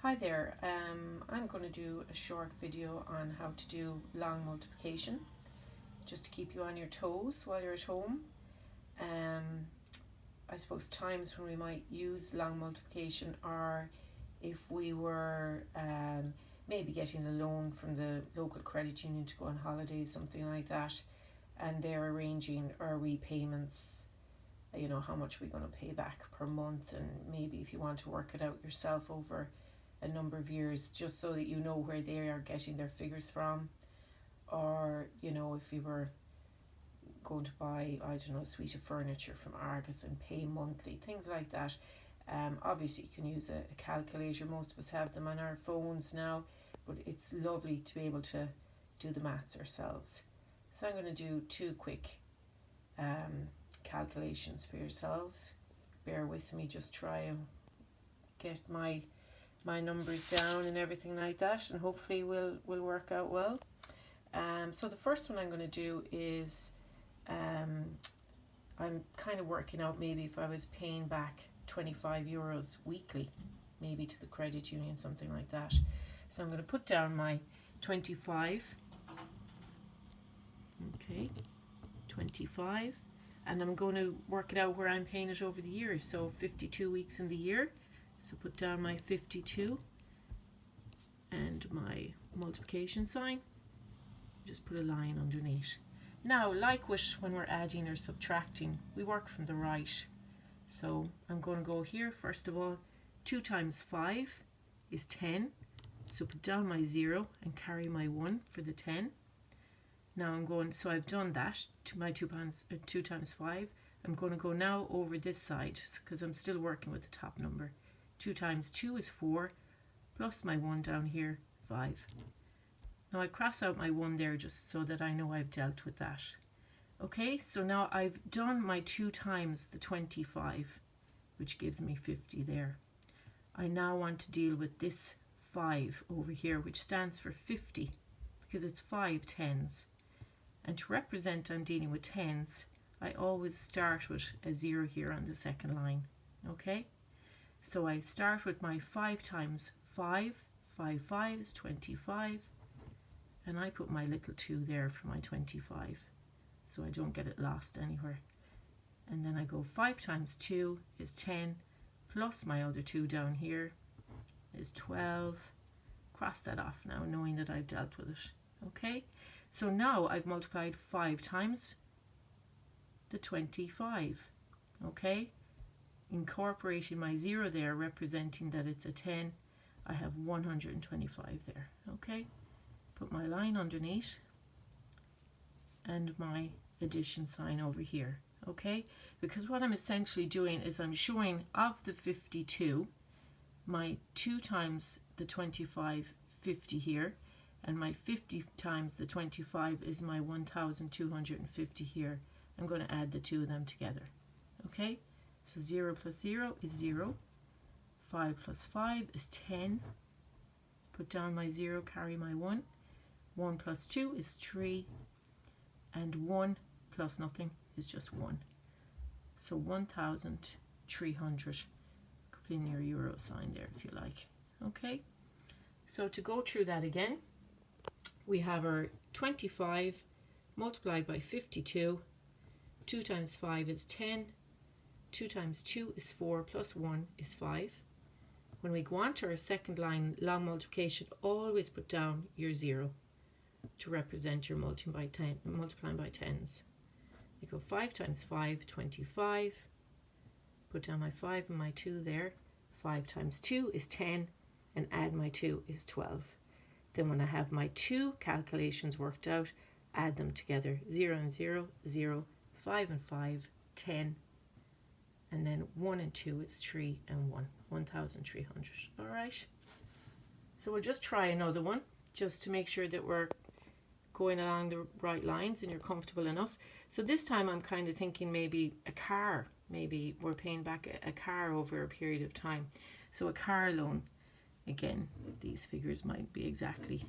Hi there, I'm going to do a short video on how to do long multiplication, just to keep you on your toes while you're at home. I suppose times when we might use long multiplication are if we were maybe getting a loan from the local credit union to go on holidays, something like that, and they're arranging our repayments, you know, how much we're going to pay back per month, and maybe if you want to work it out yourself over a number of years, just so that you know where they are getting their figures from. Or, you know, if you were going to buy, I don't know, a suite of furniture from Argos and pay monthly, things like that. Obviously you can use a calculator. Most of us have them on our phones now, but it's lovely to be able to do the maths ourselves. So I'm going to do two quick calculations for yourselves. Bear with me, just try and get my numbers down and everything like that, and hopefully will work out well. So the first one I'm going to do is I'm kind of working out maybe if I was paying back €25 weekly, maybe to the credit union, something like that. So I'm going to put down my 25, okay, 25, and I'm going to work it out where I'm paying it over the years, so 52 weeks in the year. So put down my 52 and my multiplication sign, just put a line underneath. Now, like when we're adding or subtracting, we work from the right. So I'm going to go here, first of all, 2 times 5 is 10. So put down my 0 and carry my 1 for the 10. Now I'm going, so I've done that to my 2 times 5. I'm going to go now over this side because I'm still working with the top number. 2 times 2 is 4, plus my 1 down here, 5. Now I cross out my 1 there just so that I know I've dealt with that. Okay, so now I've done my 2 times the 25, which gives me 50 there. I now want to deal with this 5 over here, which stands for 50, because it's 5 tens. And to represent I'm dealing with tens, I always start with a 0 here on the second line. Okay? So I start with my 5 times 5, 5 fives, 25, and I put my little 2 there for my 25, so I don't get it lost anywhere. And then I go 5 times 2 is 10, plus my other 2 down here is 12. Cross that off now, knowing that I've dealt with it. Okay, so now I've multiplied 5 times the 25. Okay, incorporating my 0 there, representing that it's a 10, I have 125 there. Okay, put my line underneath and my addition sign over here. Okay, because what I'm essentially doing is I'm showing of the 52, my 2 times the 25, 50 here, and my 50 times the 25 is my 1250 here. I'm going to add the 2 of them together. Okay, so 0 plus 0 is 0. 5 plus 5 is 10. Put down my 0, carry my 1. 1 plus 2 is 3. And 1 plus nothing is just 1. So 1,300. Put in your euro sign there if you like. Okay, so to go through that again, we have our 25 multiplied by 52. 2 times 5 is 10. 2 times 2 is 4, plus 1 is 5. When we go on to our second line, long multiplication, always put down your 0 to represent your multiplying by tens. You go 5 times 5, 25. Put down my 5 and my 2 there. 5 times 2 is 10, and add my 2 is 12. Then when I have my 2 calculations worked out, add them together. 0 and 0, 0, 5 and 5, 10. And then 1 and 2 is 3 and 1, 1,300. All right. So we'll just try another one, just to make sure that we're going along the right lines and you're comfortable enough. So this time I'm kind of thinking maybe a car. Maybe we're paying back a car over a period of time. So a car loan, again, these figures might be exactly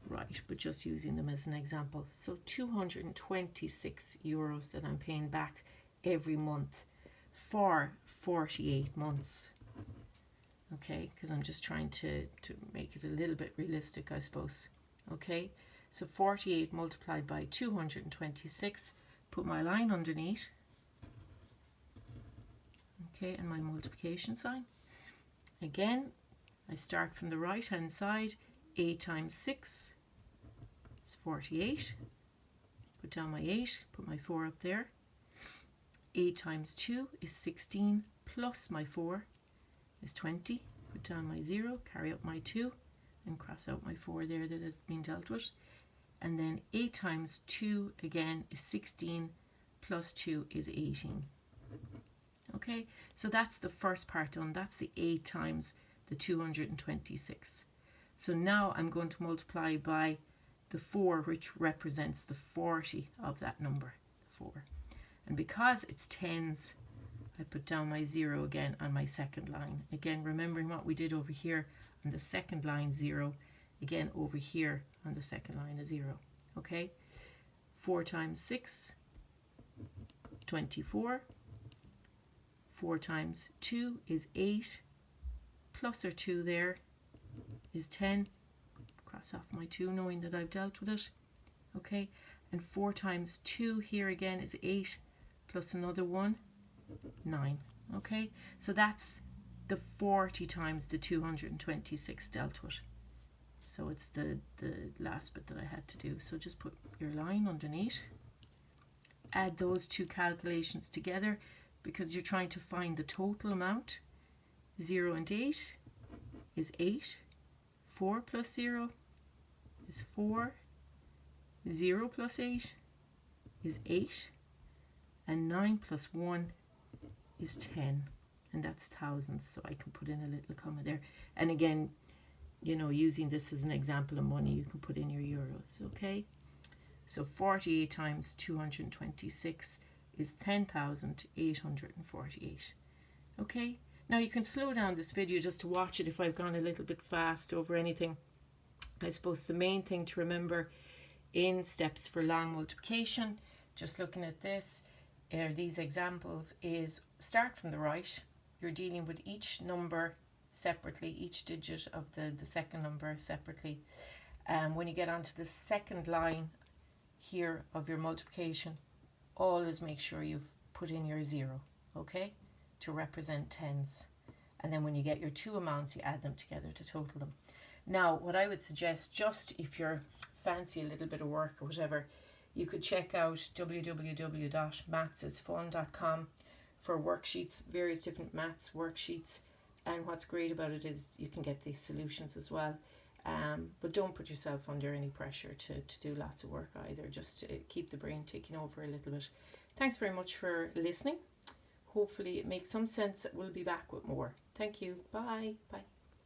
right, but just using them as an example. So €226 that I'm paying back every month for 48 months. okay, because I'm just trying to make it a little bit realistic, I suppose. Okay, so 48 multiplied by 226, put my line underneath, okay, and my multiplication sign. Again, I start from the right hand side. 8 times 6 is 48. Put down my 8, put my 4 up there. 8 times 2 is 16, plus my 4 is 20. Put down my 0, carry up my 2, and cross out my 4 there that has been dealt with. And then 8 times 2 again is 16, plus 2 is 18. Okay, so that's the first part done. That's the 8 times the 226. So now I'm going to multiply by the 4, which represents the 40 of that number, 4. And because it's tens, I put down my 0 again on my second line. Again, remembering what we did over here on the second line, 0. Again, over here on the second line, a 0. Okay? 4 times 6, 24. 4 times 2 is 8. Plus our 2 there is 10. Cross off my 2, knowing that I've dealt with it. Okay? And 4 times 2 here again is 8. Plus another 1, 9. Okay, so that's the 40 times the 226 dealt with. So it's the last bit that I had to do. So just put your line underneath. Add those two calculations together because you're trying to find the total amount. 0 and 8 is 8. 4 plus 0 is 4. 0 plus 8 is 8. And 9 plus 1 is 10, and that's thousands, so I can put in a little comma there. And again, you know, using this as an example of money, you can put in your euros, okay? So 48 times 226 is 10,848, okay? Now you can slow down this video just to watch it if I've gone a little bit fast over anything. I suppose the main thing to remember in steps for long multiplication, just looking at this, these examples, is start from the right. You're dealing with each number separately, each digit of the second number separately. When you get onto the second line here of your multiplication, always make sure you've put in your 0, okay, to represent tens. And then when you get your two amounts, you add them together to total them. Now, what I would suggest, just if you're fancy a little bit of work or whatever, you could check out www.mathsisfun.com for worksheets, various different maths worksheets. And what's great about it is you can get the solutions as well. But don't put yourself under any pressure to do lots of work either, just to keep the brain ticking over a little bit. Thanks very much for listening. Hopefully it makes some sense. We'll be back with more. Thank you. Bye. Bye.